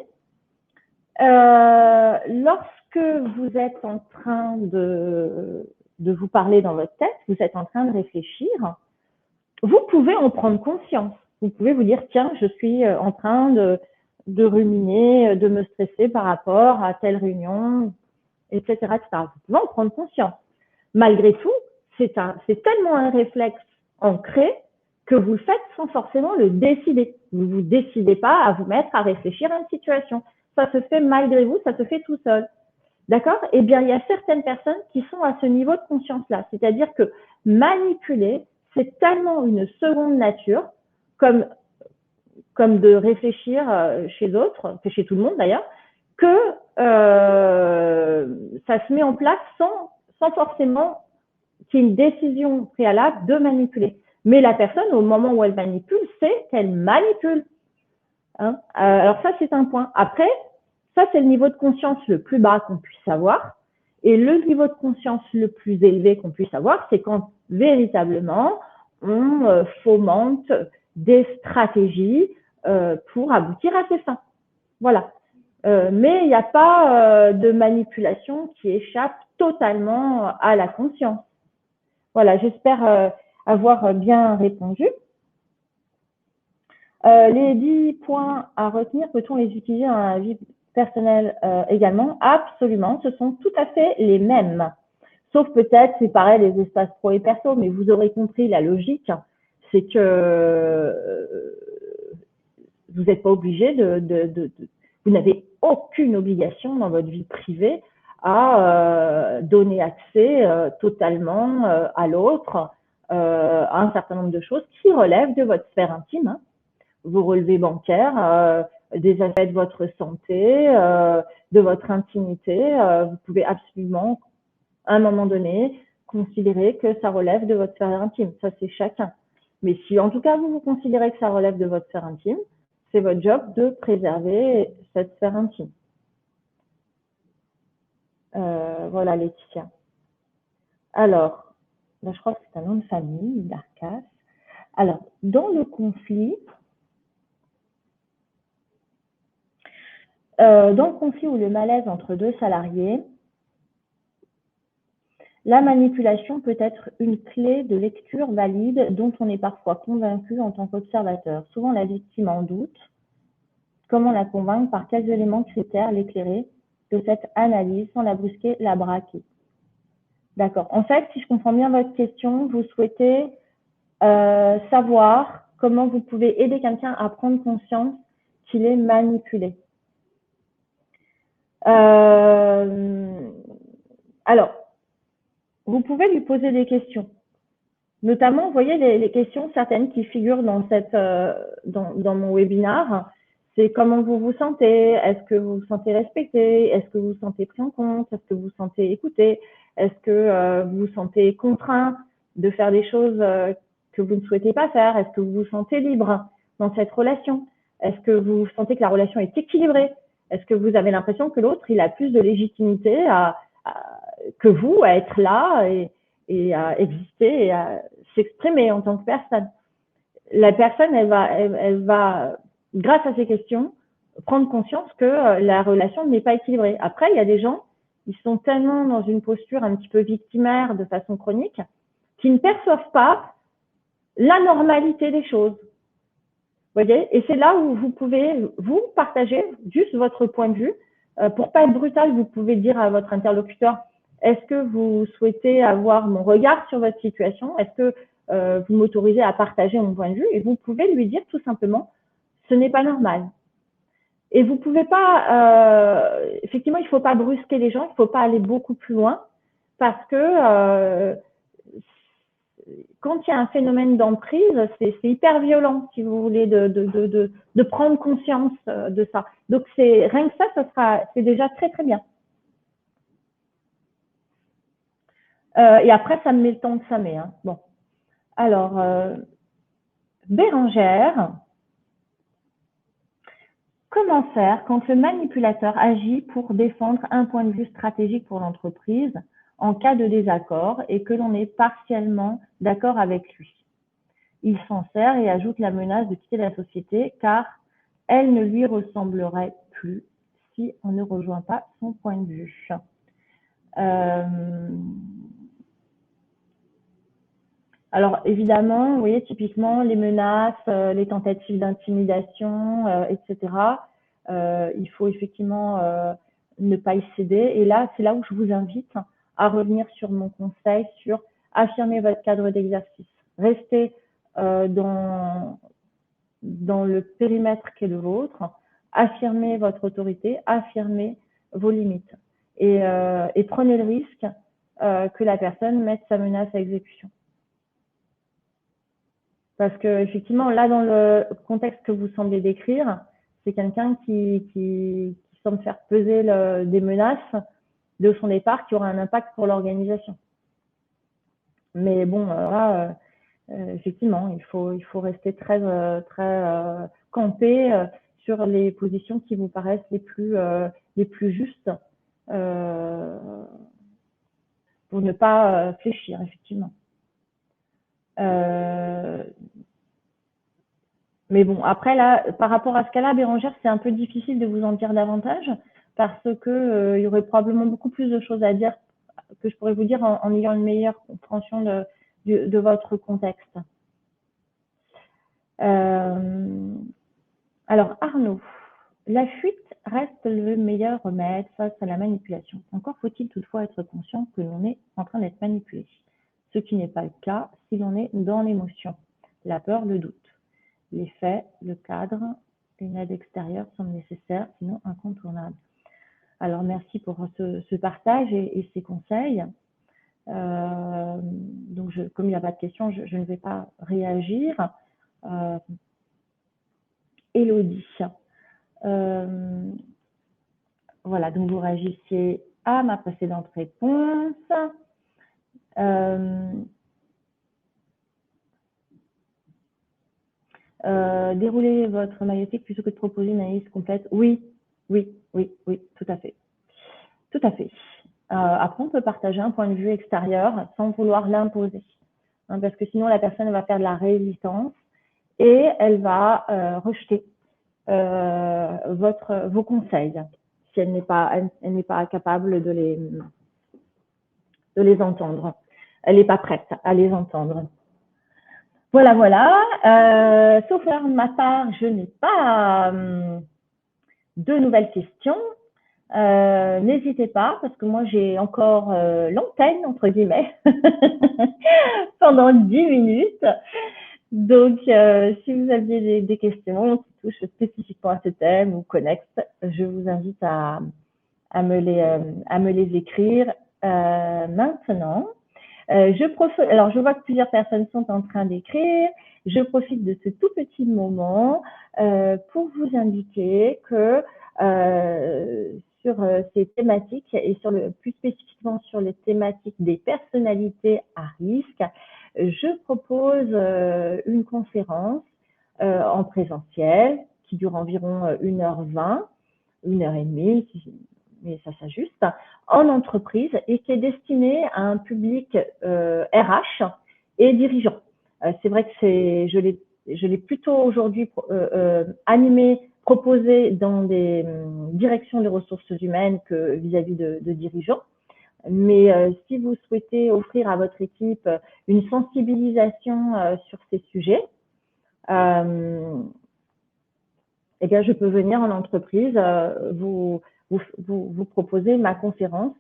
lorsque vous êtes en train de vous parler dans votre tête, vous êtes en train de réfléchir, vous pouvez en prendre conscience. Vous pouvez vous dire, tiens, je suis en train de ruminer, de me stresser par rapport à telle réunion, etc., etc. Vous pouvez en prendre conscience. Malgré tout, c'est tellement un réflexe ancré que vous le faites sans forcément le décider. Vous ne vous décidez pas à vous mettre à réfléchir à une situation. Ça se fait malgré vous, ça se fait tout seul. D'accord? Eh bien, il y a certaines personnes qui sont à ce niveau de conscience-là. C'est-à-dire que manipuler, c'est tellement une seconde nature, comme de réfléchir chez d'autres, chez tout le monde d'ailleurs, que ça se met en place sans forcément qu'il y ait une décision préalable de manipuler. Mais la personne, au moment où elle manipule, sait qu'elle manipule. Hein, alors ça, c'est un point. Après, ça, c'est le niveau de conscience le plus bas qu'on puisse avoir. Et le niveau de conscience le plus élevé qu'on puisse avoir, c'est quand véritablement on fomente des stratégies pour aboutir à ses fins. Voilà. Mais il n'y a pas de manipulation qui échappe totalement à la conscience. Voilà, j'espère avoir bien répondu. Les 10 points à retenir, peut-on les utiliser dans la vie personnelle également? Absolument, ce sont tout à fait les mêmes. Sauf peut-être séparer les espaces pro et perso, mais vous aurez compris la logique, c'est que vous n'êtes pas obligé vous n'avez aucune obligation dans votre vie privée à donner accès totalement à l'autre à un certain nombre de choses qui relèvent de votre sphère intime, hein. Vos relevés bancaires, des aspects de votre santé, de votre intimité. Vous pouvez absolument, à un moment donné, considérer que ça relève de votre sphère intime. Ça, c'est chacun. Mais si, en tout cas, vous considérez que ça relève de votre sphère intime, c'est votre job de préserver cette sphère intime. Voilà, Laetitia. Alors, là, je crois que c'est un nom de famille, Darcas. Alors, dans le conflit, ou le malaise entre deux salariés, la manipulation peut être une clé de lecture valide dont on est parfois convaincu en tant qu'observateur. Souvent, la victime en doute. Comment la convaincre? Par quels éléments, critères l'éclairer de cette analyse sans la brusquer, la braquer? D'accord. En fait, si je comprends bien votre question, vous souhaitez savoir comment vous pouvez aider quelqu'un à prendre conscience qu'il est manipulé. Alors, vous pouvez lui poser des questions. Notamment, vous voyez, les questions certaines qui figurent dans dans mon webinaire, c'est comment vous vous sentez, est-ce que vous vous sentez respecté, est-ce que vous vous sentez pris en compte, est-ce que vous vous sentez écouté, est-ce que vous vous sentez contraint de faire des choses que vous ne souhaitez pas faire, est-ce que vous vous sentez libre dans cette relation, est-ce que vous sentez que la relation est équilibrée, est-ce que vous avez l'impression que l'autre, il a plus de légitimité que vous à être là et à exister et à s'exprimer en tant que personne. La personne, elle va, grâce à ces questions, prendre conscience que la relation n'est pas équilibrée. Après, il y a des gens, ils sont tellement dans une posture un petit peu victimaire de façon chronique, qui ne perçoivent pas l'anormalité des choses. Vous voyez? Et c'est là où vous pouvez, vous, partager juste votre point de vue. Pour pas être brutal, vous pouvez dire à votre interlocuteur, est-ce que vous souhaitez avoir mon regard sur votre situation? Est-ce que vous m'autorisez à partager mon point de vue? Et vous pouvez lui dire tout simplement, ce n'est pas normal. Et vous pouvez pas, effectivement, il ne faut pas brusquer les gens, il ne faut pas aller beaucoup plus loin, parce que quand il y a un phénomène d'emprise, c'est hyper violent, si vous voulez, de prendre conscience de ça. Donc, rien que ça c'est déjà très, très bien. Et après, ça me met le temps que ça met. Hein. Bon. Alors, Bérangère, comment faire quand le manipulateur agit pour défendre un point de vue stratégique pour l'entreprise en cas de désaccord et que l'on est partiellement d'accord avec lui? Il s'en sert et ajoute la menace de quitter la société car elle ne lui ressemblerait plus si on ne rejoint pas son point de vue. Alors évidemment, vous voyez, typiquement les menaces, les tentatives d'intimidation, etc. Il faut effectivement ne pas y céder. Et là, c'est là où je vous invite à revenir sur mon conseil sur affirmer votre cadre d'exercice. Restez dans le périmètre qui est le vôtre, affirmez votre autorité, affirmez vos limites et prenez le risque que la personne mette sa menace à exécution. Parce que effectivement, là, dans le contexte que vous semblez décrire, c'est quelqu'un qui semble faire peser des menaces de son départ qui aura un impact pour l'organisation. Mais bon, là, effectivement, il faut rester très campé sur les positions qui vous paraissent les plus justes pour ne pas fléchir, effectivement. Mais bon, après là, par rapport à ce cas-là, Bérangère, c'est un peu difficile de vous en dire davantage parce que il y aurait probablement beaucoup plus de choses à dire que je pourrais vous dire en ayant une meilleure compréhension de votre contexte. Alors Arnaud, la fuite reste le meilleur remède face à la manipulation. Encore faut-il toutefois être conscient que l'on est en train d'être manipulé, ce qui n'est pas le cas si l'on est dans l'émotion, la peur, le doute. Les faits, le cadre, une aide extérieure semblent nécessaires, sinon incontournables. Alors merci pour ce partage et ces conseils. Donc comme il n'y a pas de questions, je ne vais pas réagir. Élodie. Voilà, donc vous réagissiez à ma précédente réponse. Dérouler votre magnétique plutôt que de proposer une analyse complète. Oui, tout à fait. Tout à fait. Après, on peut partager un point de vue extérieur sans vouloir l'imposer, hein, parce que sinon la personne va faire de la résistance et elle va rejeter vos conseils si elle n'est pas capable de les entendre. Elle n'est pas prête à les entendre. Voilà. Sauf erreur de ma part, je n'ai pas de nouvelles questions. N'hésitez pas, parce que moi j'ai encore l'antenne, entre guillemets, pendant 10 minutes. Donc, si vous aviez des questions qui touchent spécifiquement à ce thème ou connexes, je vous invite à me les écrire maintenant. Alors, je vois que plusieurs personnes sont en train d'écrire. Je profite de ce tout petit moment pour vous indiquer que sur ces thématiques et plus spécifiquement sur les thématiques des personnalités à risque, je propose une conférence en présentiel qui dure environ 1h20, 1h30, mais ça s'ajuste, en entreprise et qui est destinée à un public RH et dirigeant. C'est vrai que je l'ai plutôt aujourd'hui animé, proposé dans des directions des ressources humaines que vis-à-vis de dirigeants. Mais si vous souhaitez offrir à votre équipe une sensibilisation sur ces sujets, eh bien, je peux venir en entreprise vous proposer ma conférence.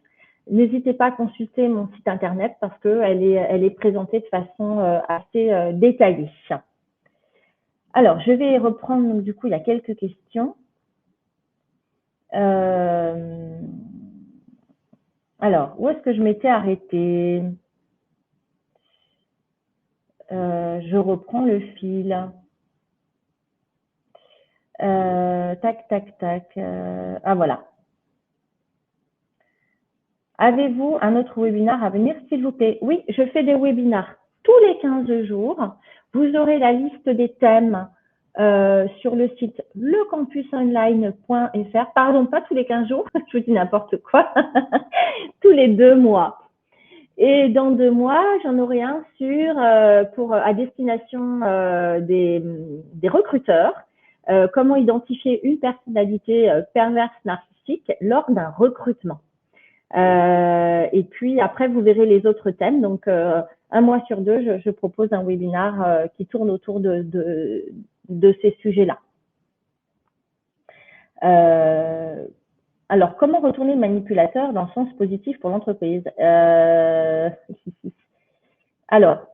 N'hésitez pas à consulter mon site internet parce qu'elle est présentée de façon assez détaillée. Alors, je vais reprendre, donc, du coup, il y a quelques questions. Alors, où est-ce que je m'étais arrêtée? Je reprends le fil. Tac. Ah, voilà. Avez-vous un autre webinaire à venir, s'il vous plaît? Oui, je fais des webinaires tous les 15 jours. Vous aurez la liste des thèmes sur le site lecampusonline.fr. Pardon, pas tous les 15 jours, je vous dis n'importe quoi. Tous les 2 mois. Et dans 2 mois, j'en aurai un à destination des recruteurs. Comment identifier une personnalité perverse narcissique lors d'un recrutement. Et puis après, vous verrez les autres thèmes. Donc, un mois sur deux, je propose un webinaire qui tourne autour de ces sujets-là. Alors, comment retourner le manipulateur dans le sens positif pour l'entreprise? Alors,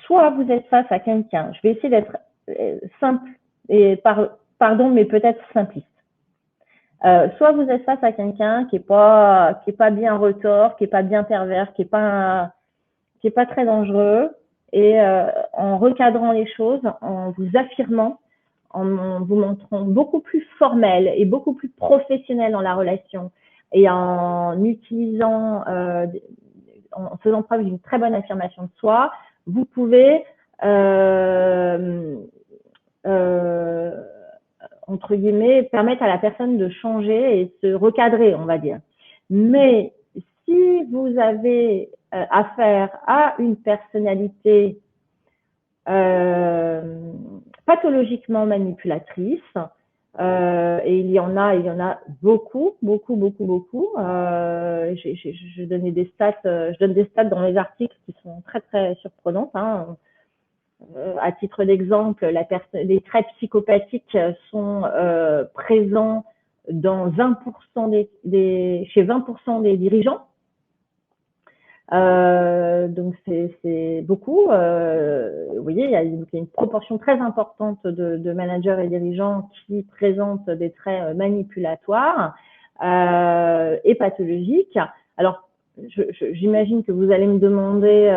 soit vous êtes face à quelqu'un, je vais essayer d'être simple et pardon, mais peut-être simpliste. Soit vous êtes face à quelqu'un qui est pas bien retors, qui est pas bien pervers, qui est pas très dangereux, et en recadrant les choses, en vous affirmant, en vous montrant beaucoup plus formel et beaucoup plus professionnel dans la relation, et en utilisant, en faisant preuve d'une très bonne affirmation de soi, vous pouvez entre guillemets, permettre à la personne de changer et se recadrer, on va dire. Mais si vous avez affaire à une personnalité pathologiquement manipulatrice, et il y en a beaucoup. Je donne des stats dans les articles qui sont très très surprenantes. Hein. À titre d'exemple, les traits psychopathiques sont présents dans 20% chez 20% des dirigeants. Donc c'est beaucoup. Vous voyez, il y a une proportion très importante de managers et dirigeants qui présentent des traits manipulatoires et pathologiques. Alors, j'imagine que vous allez me demander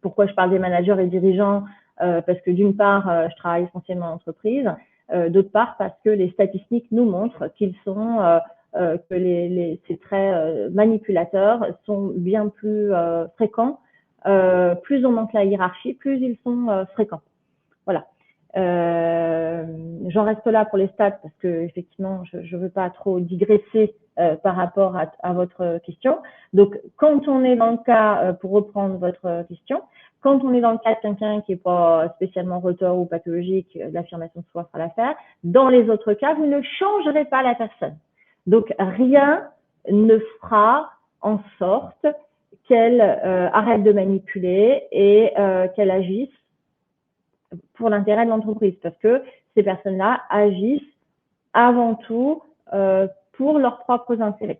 pourquoi je parle des managers et dirigeants, parce que d'une part, je travaille essentiellement en entreprise, d'autre part parce que les statistiques nous montrent qu'ils sont que ces traits manipulateurs sont bien plus fréquents. Plus on monte la hiérarchie, plus ils sont fréquents. Voilà. J'en reste là pour les stats parce que effectivement, je veux pas trop digresser par rapport à votre question. Donc, quand on est dans le cas, pour reprendre votre question, quand on est dans le cas de quelqu'un qui est pas spécialement retors ou pathologique, l'affirmation de soi fera l'affaire. Dans les autres cas, vous ne changerez pas la personne. Donc, rien ne fera en sorte qu'elle arrête de manipuler et qu'elle agisse pour l'intérêt de l'entreprise, parce que ces personnes-là agissent avant tout pour leurs propres intérêts.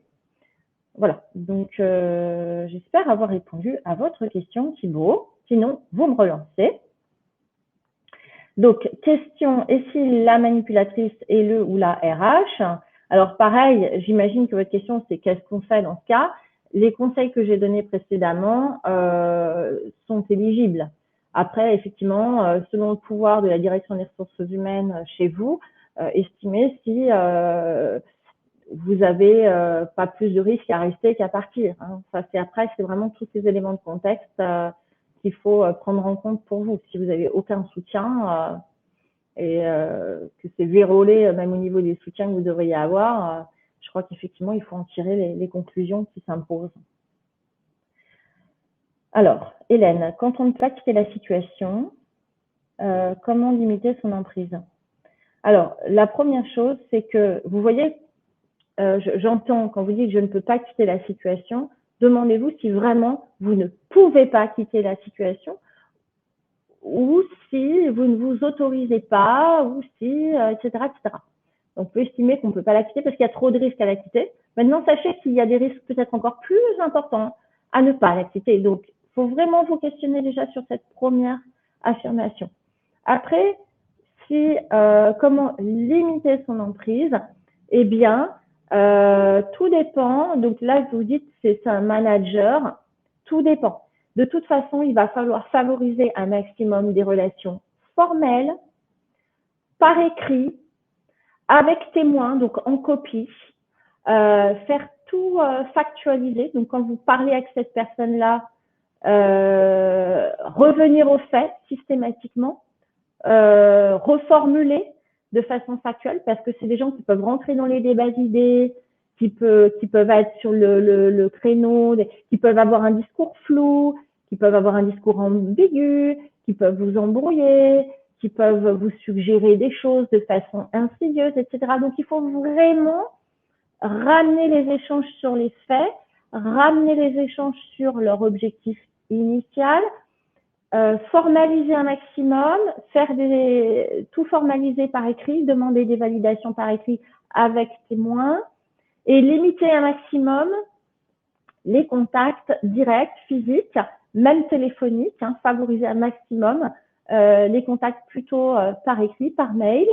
Voilà, donc j'espère avoir répondu à votre question, Thibaut. Sinon, vous me relancez. Donc, question, et si la manipulatrice est le ou la RH? Alors pareil, j'imagine que votre question, c'est qu'est-ce qu'on fait dans ce cas? Les conseils que j'ai donnés précédemment sont éligibles. Après, effectivement, selon le pouvoir de la direction des ressources humaines chez vous, estimez si vous avez pas plus de risques à rester qu'à partir. Hein. Ça, c'est vraiment tous ces éléments de contexte qu'il faut prendre en compte pour vous. Si vous n'avez aucun soutien et que c'est vérolé même au niveau des soutiens que vous devriez avoir, je crois qu'effectivement, il faut en tirer les conclusions qui s'imposent. Alors, Hélène, quand on ne peut pas quitter la situation, comment limiter son emprise? Alors, la première chose, c'est que, vous voyez, j'entends quand vous dites « je ne peux pas quitter la situation », demandez-vous si vraiment vous ne pouvez pas quitter la situation ou si vous ne vous autorisez pas, ou si, etc., etc. Donc, on peut estimer qu'on ne peut pas la quitter parce qu'il y a trop de risques à la quitter. Maintenant, sachez qu'il y a des risques peut-être encore plus importants à ne pas la quitter. Donc, il faut vraiment vous questionner déjà sur cette première affirmation. Après, comment limiter son emprise? Eh bien, tout dépend. Donc là, vous dites c'est un manager. Tout dépend. De toute façon, il va falloir favoriser un maximum des relations formelles, par écrit, avec témoins, donc en copie, faire tout factualiser. Donc quand vous parlez avec cette personne-là, revenir aux faits systématiquement, reformuler de façon factuelle, parce que c'est des gens qui peuvent rentrer dans les débats d'idées, qui peuvent être sur le créneau, qui peuvent avoir un discours flou, qui peuvent avoir un discours ambigu, qui peuvent vous embrouiller, qui peuvent vous suggérer des choses de façon insidieuse, etc. Donc, il faut vraiment ramener les échanges sur les faits, ramener les échanges sur leur objectif initial, formaliser un maximum, tout formaliser par écrit, demander des validations par écrit avec témoins et limiter un maximum les contacts directs, physiques, même téléphoniques, favoriser un maximum les contacts plutôt par écrit, par mail.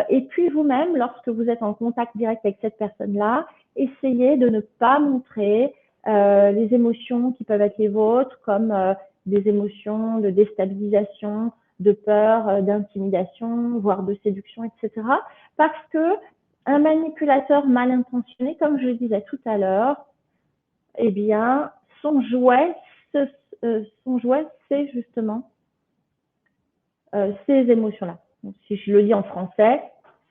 Et puis vous-même, lorsque vous êtes en contact direct avec cette personne-là, essayez de ne pas montrer les émotions qui peuvent être les vôtres, comme des émotions de déstabilisation, de peur, d'intimidation, voire de séduction, etc. Parce que un manipulateur mal intentionné, comme je le disais tout à l'heure, eh bien, son jouet, c'est justement ces émotions-là. Donc, si je le dis en français,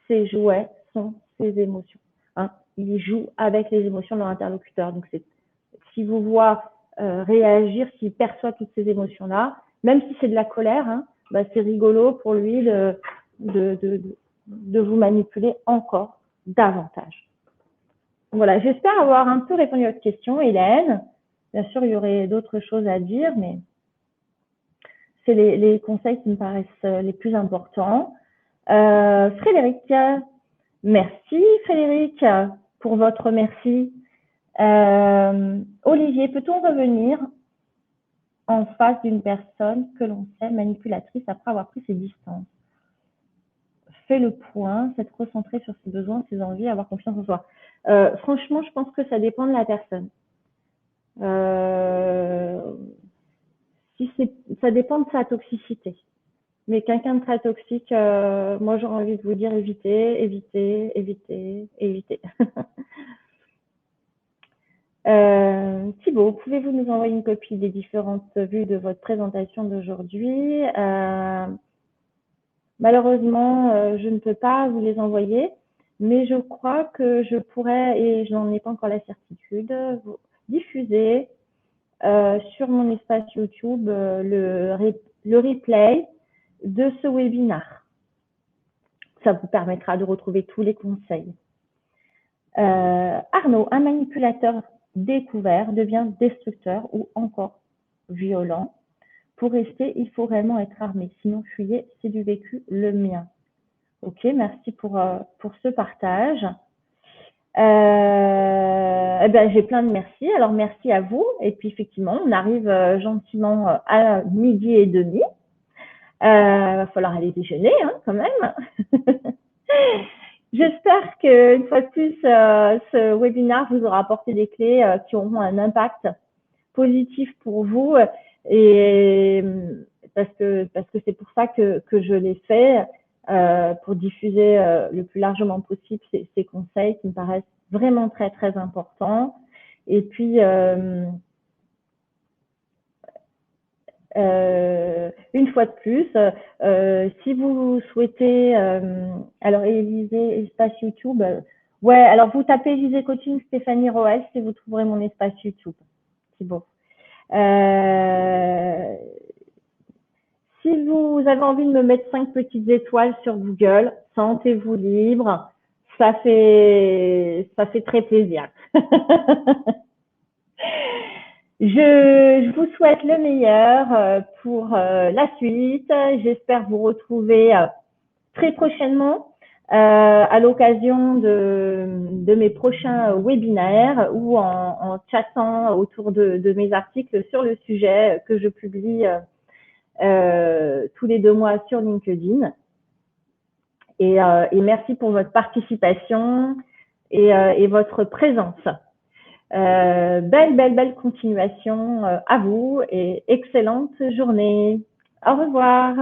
ses jouets sont ses émotions. Il joue avec les émotions de l'interlocuteur. Donc, si vous voit réagir, s'il perçoit toutes ces émotions-là, même si c'est de la colère, c'est rigolo pour lui de vous manipuler encore davantage. Voilà, j'espère avoir un peu répondu à votre question, Hélène. Bien sûr, il y aurait d'autres choses à dire, mais c'est les conseils qui me paraissent les plus importants. Frédéric, merci Frédéric pour votre merci. Olivier, peut-on revenir en face d'une personne que l'on sait manipulatrice après avoir pris ses distances? Fais le point, s'être recentré sur ses besoins, ses envies, avoir confiance en soi. Franchement, je pense que ça dépend de la personne. Ça dépend de sa toxicité. Mais quelqu'un de très toxique, moi j'aurais envie de vous dire évitez, évitez, évitez, évitez. Thibaut, pouvez-vous nous envoyer une copie des différentes vues de votre présentation d'aujourd'hui? Malheureusement, je ne peux pas vous les envoyer, mais je crois que je pourrais, et je n'en ai pas encore la certitude, vous diffuser sur mon espace YouTube le replay de ce webinaire. Ça vous permettra de retrouver tous les conseils. Arnaud, un manipulateur découvert devient destructeur ou encore violent. Pour rester, il faut réellement être armé. Sinon, fuyez, c'est du vécu, le mien. Ok, merci pour ce partage. J'ai plein de merci. Alors, merci à vous. Et puis, effectivement, on arrive gentiment à 12h30. Va falloir aller déjeuner, quand même. J'espère qu'une fois de plus, ce webinaire vous aura apporté des clés qui auront un impact positif pour vous. Et parce que c'est pour ça que je l'ai fait, pour diffuser le plus largement possible ces conseils qui me paraissent vraiment très très importants. Et puis une fois de plus, si vous souhaitez, alors Élisée, espace YouTube, ouais, alors vous tapez Élisée Coaching Stéphanie Roès et vous trouverez mon espace YouTube. C'est beau. Si vous avez envie de me mettre 5 petites étoiles sur Google, sentez-vous libre. Ça fait très plaisir. Je vous souhaite le meilleur pour la suite. J'espère vous retrouver très prochainement à l'occasion de mes prochains webinaires ou en chattant autour de mes articles sur le sujet que je publie tous les 2 mois sur LinkedIn. Et merci pour votre participation et votre présence. Belle continuation à vous et excellente journée. Au revoir.